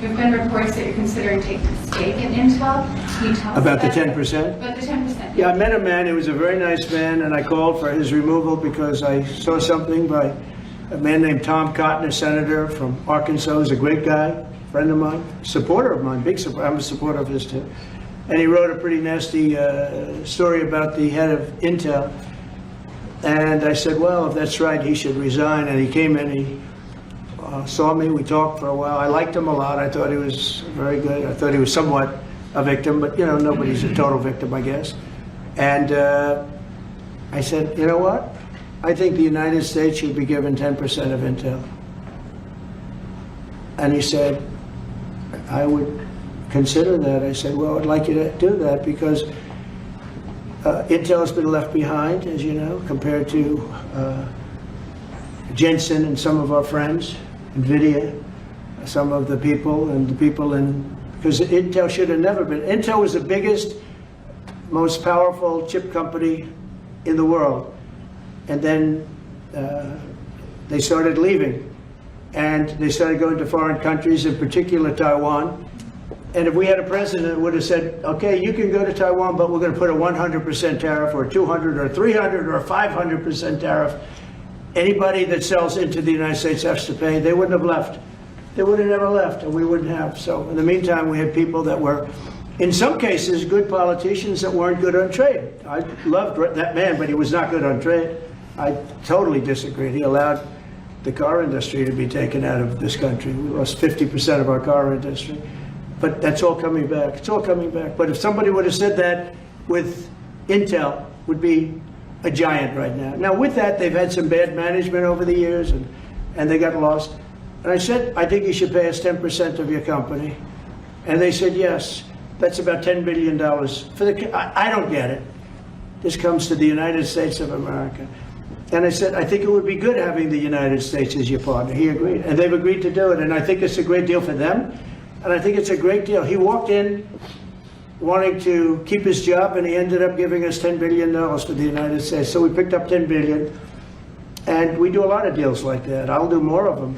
There have been reports that you're considering taking a stake in Intel. Can you tell us About the that? 10%? About the 10%. Yeah, I met a man, he was a very nice man, and I called for his removal because I saw something by a man named Tom Cotton, a senator from Arkansas. He's a great guy, friend of mine, supporter of mine, big supporter. I'm a supporter of his too. And he wrote a pretty nasty story about the head of Intel. And I said, well, if that's right, he should resign. And he came in, he saw me, we talked for a while. I liked him a lot. I thought he was very good. I thought he was somewhat a victim, but you know, nobody's a total victim, I guess. And I said, you know what? I think the United States should be given 10% of Intel. And he said, I would consider that. I said, well, I'd like you to do that because Intel has been left behind, as you know, compared to Jensen and some of our friends, Nvidia, some of the people and the people in, because Intel should have never been. Intel was the biggest, most powerful chip company in the world. And then they started leaving. And they started going to foreign countries, in particular Taiwan. And if we had a president that would have said, okay, you can go to Taiwan, but we're going to put a 100% tariff or 200 or 300 or 500% tariff, anybody that sells into the United States has to pay. They wouldn't have left. They would have never left, and we wouldn't have. So in the meantime, we had people that were, in some cases, good politicians that weren't good on trade. I loved that man, but he was not good on trade. I totally disagreed. He allowed the car industry to be taken out of this country. We lost 50% of our car industry. But that's all coming back. It's all coming back. But if somebody would have said that with Intel, would be a giant right now. Now with that, they've had some bad management over the years and they got lost. And I said, I think you should pay us 10% of your company. And they said, yes, that's about $10 billion. I don't get it. This comes to the United States of America. And I said, I think it would be good having the United States as your partner. He agreed. And they've agreed to do it. And I think it's a great deal for them. And I think it's a great deal. He walked in wanting to keep his job, and he ended up giving us $10 billion for the United States. So we picked up $10 billion. And we do a lot of deals like that. I'll do more of them.